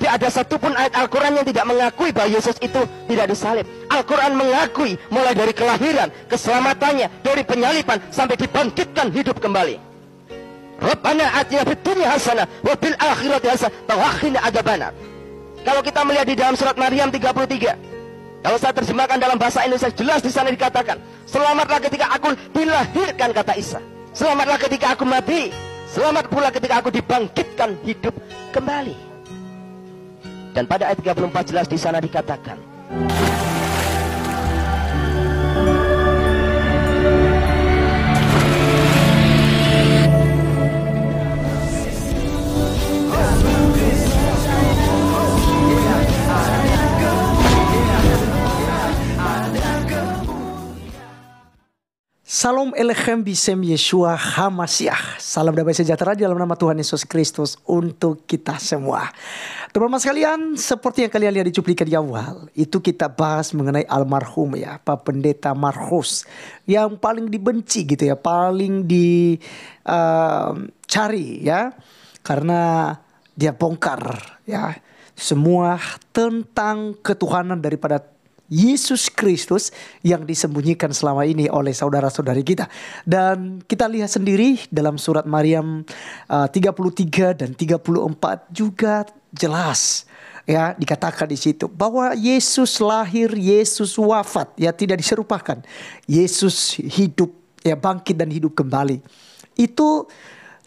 Tidak ada satupun ayat Al-Quran yang tidak mengakui bahwa Yesus itu tidak disalib. Al-Quran mengakui mulai dari kelahiran, keselamatannya, dari penyaliban sampai dibangkitkan hidup kembali. Rabbana atina fid dunya hasanah wa fil akhirati hasanah wa qina adzabannar. Kalau kita melihat di dalam surat Maryam 33, kalau saya terjemahkan dalam bahasa Indonesia, jelas di sana dikatakan, selamatlah ketika aku dilahirkan, kata Isa. Selamatlah ketika aku mati. Selamat pula ketika aku dibangkitkan hidup kembali. Dan pada ayat 34 jelas di sana dikatakan, Salam Elechem Bisem Yeshua HaMashiach. Salam damai sejahtera di dalam nama Tuhan Yesus Kristus untuk kita semua. Teman-teman sekalian, seperti yang kalian lihat di cuplikan di awal, itu kita bahas mengenai almarhum ya, Pak Pendeta Markus, yang paling dibenci gitu ya, paling dicari ya, karena dia bongkar ya semua tentang ketuhanan daripada Yesus Kristus yang disembunyikan selama ini oleh saudara-saudari kita. Dan kita lihat sendiri dalam surat Maryam 33 dan 34 juga jelas ya, dikatakan di situ bahwa Yesus lahir, Yesus wafat ya, tidak diserupakan. Yesus hidup ya, bangkit dan hidup kembali. Itu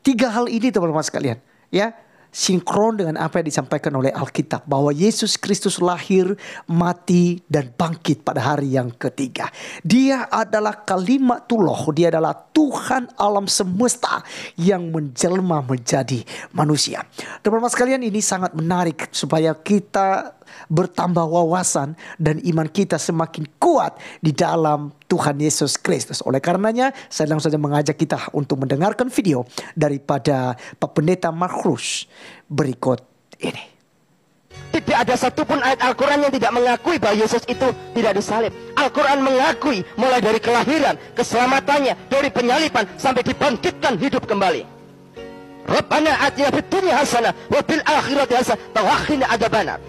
tiga hal ini teman-teman sekalian ya, sinkron dengan apa yang disampaikan oleh Alkitab, bahwa Yesus Kristus lahir, mati, dan bangkit pada hari yang ketiga. Dia adalah Kalimatullah, dia adalah Tuhan alam semesta yang menjelma menjadi manusia. Teman-teman sekalian, ini sangat menarik supaya kita bertambah wawasan dan iman kita semakin kuat di dalam Tuhan Yesus Kristus. Oleh karenanya, saya langsung saja mengajak kita untuk mendengarkan video daripada Pak Pendeta Markus berikut ini. Tidak ada satupun ayat Al-Quran yang tidak mengakui bahwa Yesus itu tidak disalib. Al-Quran mengakui mulai dari kelahiran, keselamatannya, dari penyaliban sampai dibangkitkan hidup kembali. Rabbana atina fid dunya hasanah wa fil akhirati hasanah wa qina adzabannar.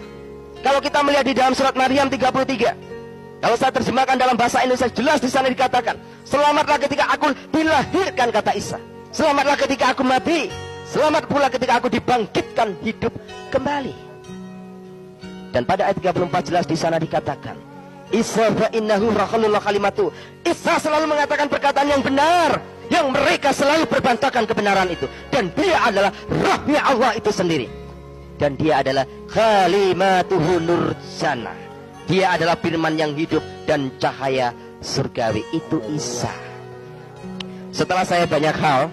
Kalau kita melihat di dalam surat Maryam 33, kalau saya terjemahkan dalam bahasa Indonesia, jelas di sana dikatakan, selamatlah ketika aku dilahirkan, kata Isa. Selamatlah ketika aku mati. Selamat pula ketika aku dibangkitkan hidup kembali. Dan pada ayat 34 jelas di sana dikatakan, Isa fa innahu rasulullah kalimatu. Isa selalu mengatakan perkataan yang benar, yang mereka selalu berbantahkan kebenaran itu. Dan dia adalah rohnya Allah itu sendiri. Dan dia adalah kalimatuhu nurjana. Dia adalah firman yang hidup dan cahaya surgawi. Itu Isa. Setelah saya banyak hal,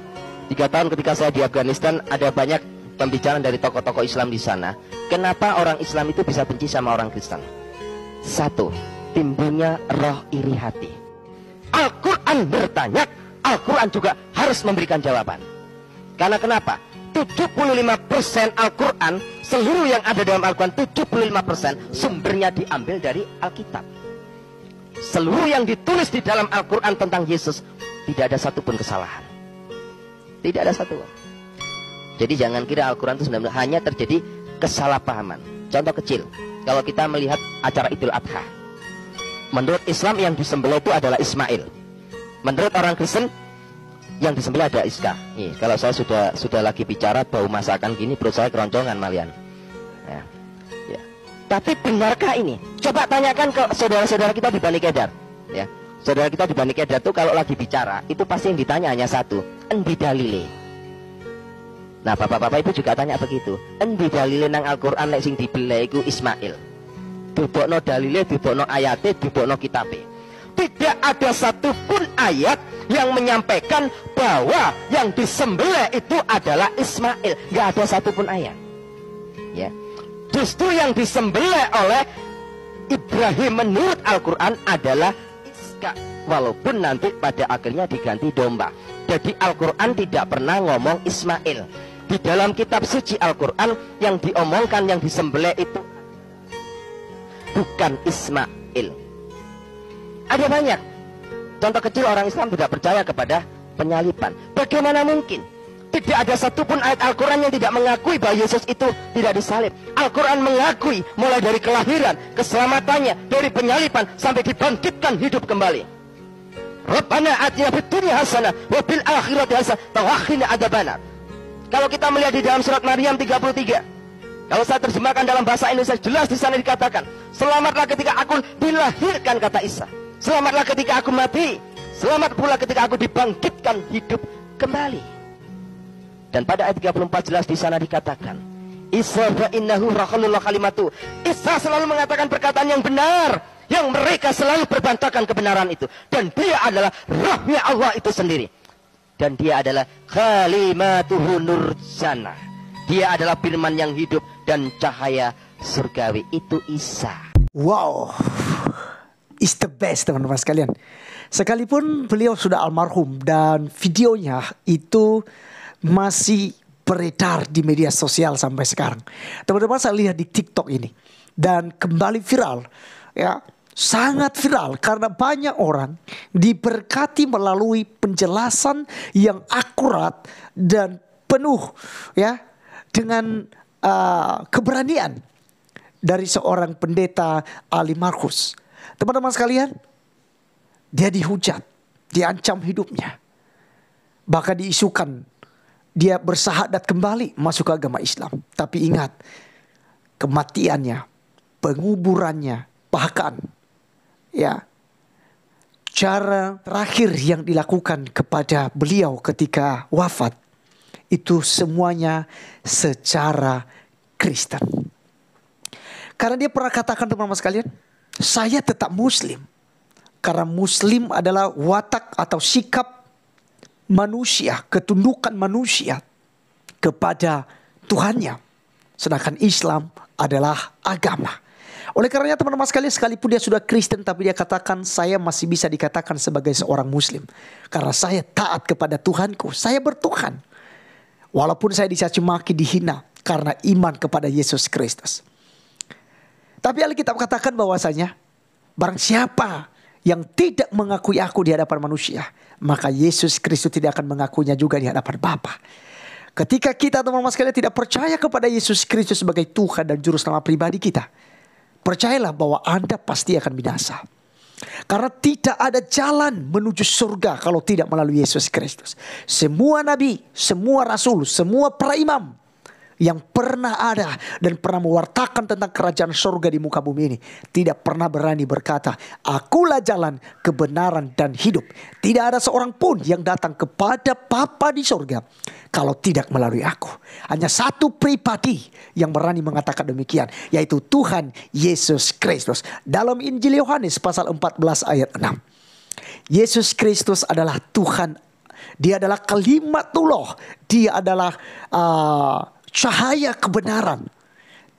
3 tahun ketika saya di Afghanistan, ada banyak pembicaraan dari tokoh-tokoh Islam di sana. Kenapa orang Islam itu bisa benci sama orang Kristen? 1, timbulnya roh iri hati. Al-Quran bertanya, Al-Quran juga harus memberikan jawaban. Karena kenapa? 75% Al-Quran, seluruh yang ada dalam Al-Quran, 75% sumbernya diambil dari Alkitab. Seluruh yang ditulis di dalam Al-Quran tentang Yesus, tidak ada satupun kesalahan. Tidak ada satu. Jadi jangan kira Al-Quran itu sebenarnya hanya terjadi kesalahpahaman. Contoh kecil, kalau kita melihat acara Idul Adha, menurut Islam yang disembelih itu adalah Ismail. Menurut orang Kristen, yang disembelih ada Iska. Nih, kalau saya sudah lagi bicara bau masakan gini, perut saya keroncongan malian. Ya. Ya. Tapi benarkah ini? Coba tanyakan ke saudara-saudara kita di Bani Kedar. Ya. Saudara kita di Bani Kedar tuh kalau lagi bicara, itu pasti yang ditanya hanya satu, endi dalile. Nah, bapak-bapak ibu juga tanya begitu. Endi dalile nang Al-Qur'an nek sing dibeleh iku Ismail. Dudukno dalile, dudukno ayate, dudukno kitabe. Tidak ada satupun ayat yang menyampaikan bahwa yang disembelih itu adalah Ismail. Gak ada satupun ayat. Ya. Justru yang disembelih oleh Ibrahim menurut Al-Quran adalah Iska. Walaupun nanti pada akhirnya diganti domba. Jadi Al-Quran tidak pernah ngomong Ismail. Di dalam kitab suci Al-Quran yang diomongkan, yang disembelih itu bukan Ismail. Ada banyak contoh kecil orang Islam tidak percaya kepada penyaliban. Bagaimana mungkin Tidak ada satupun ayat Al-Quran yang tidak mengakui bahwa Yesus itu tidak disalib. Al-Quran mengakui mulai dari kelahiran, keselamatannya, dari penyalipan sampai dibangkitkan hidup kembali. Rabbana atina fid dunya hasanah wa fil akhirati hasanah wa qina adzabannar. Kalau kita melihat di dalam surat Maryam 33, kalau saya terjemahkan dalam bahasa Indonesia, jelas di sana dikatakan, selamatlah ketika aku dilahirkan, kata Isa. Selamatlah ketika aku mati. Selamat pula ketika aku dibangkitkan hidup kembali. Dan pada ayat 34 jelas di sana dikatakan, Isa fa innahu rasulullah kalimatu. Isa selalu mengatakan perkataan yang benar, yang mereka selalu berbantahkan kebenaran itu. Dan dia adalah rohnya Allah itu sendiri. Dan dia adalah kalimatuhu nurjana. Dia adalah firman yang hidup dan cahaya surgawi. Itu Isa. Wow, is the best teman-teman sekalian. Sekalipun beliau sudah almarhum dan videonya itu masih beredar di media sosial sampai sekarang. Teman-teman, saya lihat di TikTok ini dan kembali viral, ya, sangat viral karena banyak orang diberkati melalui penjelasan yang akurat dan penuh, ya, dengan keberanian dari seorang pendeta Ali Markus. Teman-teman sekalian, dia dihujat, diancam hidupnya, bahkan diisukan dia bersahadat kembali masuk ke agama Islam. Tapi ingat, kematiannya, penguburannya, bahkan ya cara terakhir yang dilakukan kepada beliau ketika wafat, itu semuanya secara Kristen. Karena dia pernah katakan, teman-teman sekalian, saya tetap Muslim. Karena Muslim adalah watak atau sikap manusia, ketundukan manusia kepada Tuhannya. Sedangkan Islam adalah agama. Oleh karenanya teman-teman sekalian, sekalipun dia sudah Kristen, tapi dia katakan, saya masih bisa dikatakan sebagai seorang Muslim. Karena saya taat kepada Tuhanku, saya bertuhan. Walaupun saya dicaci maki, dihina karena iman kepada Yesus Kristus. Tapi Alkitab katakan bahwasanya, barang siapa yang tidak mengakui aku di hadapan manusia, maka Yesus Kristus tidak akan mengakuinya juga di hadapan Bapa. Ketika kita teman-teman sekalian tidak percaya kepada Yesus Kristus sebagai Tuhan dan Juru Selamat pribadi kita, percayalah bahwa Anda pasti akan binasa. Karena tidak ada jalan menuju surga kalau tidak melalui Yesus Kristus. Semua nabi, semua rasul, semua para imam yang pernah ada dan pernah mewartakan tentang kerajaan surga di muka bumi ini, tidak pernah berani berkata, akulah jalan, kebenaran dan hidup. Tidak ada seorang pun yang datang kepada Bapa di surga kalau tidak melalui aku. Hanya satu pribadi yang berani mengatakan demikian, yaitu Tuhan Yesus Kristus. Dalam Injil Yohanes pasal 14 ayat 6. Yesus Kristus adalah Tuhan. Dia adalah kalimatullah. Dia adalah cahaya kebenaran.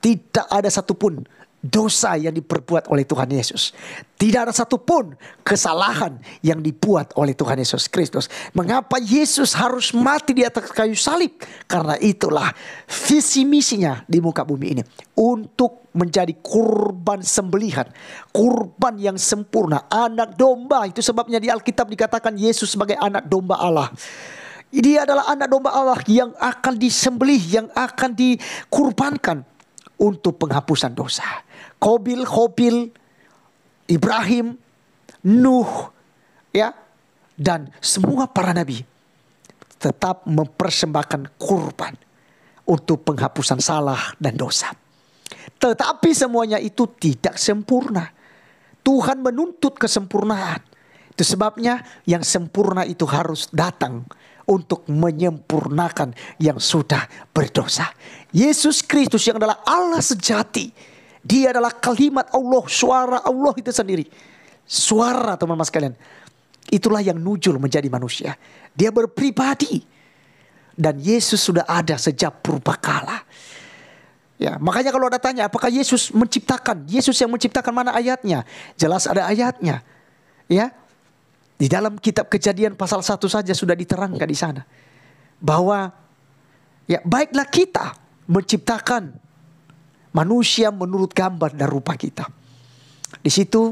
Tidak ada satupun dosa yang diperbuat oleh Tuhan Yesus. Tidak ada satupun kesalahan yang dibuat oleh Tuhan Yesus Kristus. Mengapa Yesus harus mati di atas kayu salib? Karena itulah visi misinya di muka bumi ini. Untuk menjadi kurban sembelihan. Kurban yang sempurna. Anak domba. Itu sebabnya di Alkitab dikatakan Yesus sebagai anak domba Allah. Dia adalah anak domba Allah yang akan disembelih, yang akan dikurbankan untuk penghapusan dosa. Qabil, Habil, Ibrahim, Nuh, ya, dan semua para nabi tetap mempersembahkan kurban untuk penghapusan salah dan dosa. Tetapi semuanya itu tidak sempurna. Tuhan menuntut kesempurnaan. Itu sebabnya yang sempurna itu harus datang untuk menyempurnakan yang sudah berdosa. Yesus Kristus yang adalah Allah sejati. Dia adalah kalimat Allah, suara Allah itu sendiri. Suara teman-teman sekalian. Itulah yang nujul menjadi manusia. Dia berpribadi. Dan Yesus sudah ada sejak purbakala. Ya, makanya kalau ada tanya apakah Yesus menciptakan? Yesus yang menciptakan, mana ayatnya? Jelas ada ayatnya. Ya. Di dalam kitab Kejadian pasal 1 saja sudah diterangkan di sana. Bahwa ya baiklah kita menciptakan manusia menurut gambar dan rupa kita. Di situ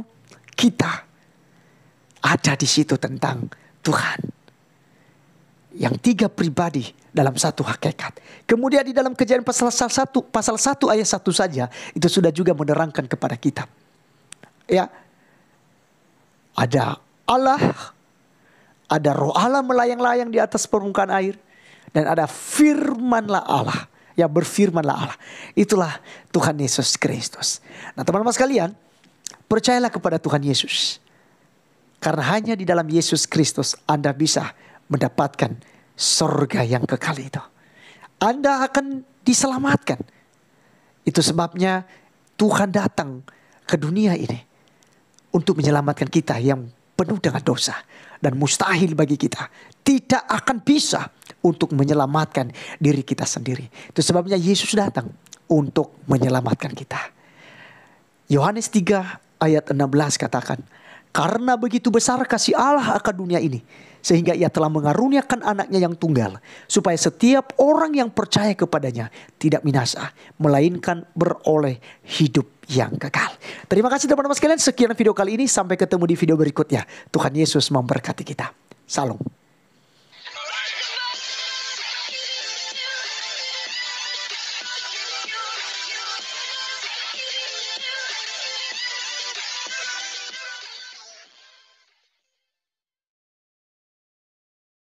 kita ada di situ tentang Tuhan. Yang tiga pribadi dalam satu hakikat. Kemudian di dalam Kejadian pasal 1 ayat 1 saja itu sudah juga menerangkan kepada kita. Ya. Ada Allah, ada roh Allah melayang-layang di atas permukaan air, dan ada firmanlah Allah. Ya, berfirmanlah Allah. Itulah Tuhan Yesus Kristus. Nah, teman-teman sekalian, percayalah kepada Tuhan Yesus. Karena hanya di dalam Yesus Kristus Anda bisa mendapatkan surga yang kekal itu. Anda akan diselamatkan. Itu sebabnya Tuhan datang ke dunia ini untuk menyelamatkan kita yang penuh dengan dosa. Dan mustahil bagi kita, tidak akan bisa untuk menyelamatkan diri kita sendiri. Itu sebabnya Yesus datang untuk menyelamatkan kita. Yohanes 3 ayat 16 katakan, karena begitu besar kasih Allah akan dunia ini, sehingga ia telah mengaruniakan anaknya yang tunggal, supaya setiap orang yang percaya kepadanya tidak binasa, melainkan beroleh hidup yang kekal. Terima kasih teman-teman sekalian. Sekian video kali ini. Sampai ketemu di video berikutnya. Tuhan Yesus memberkati kita. Salam.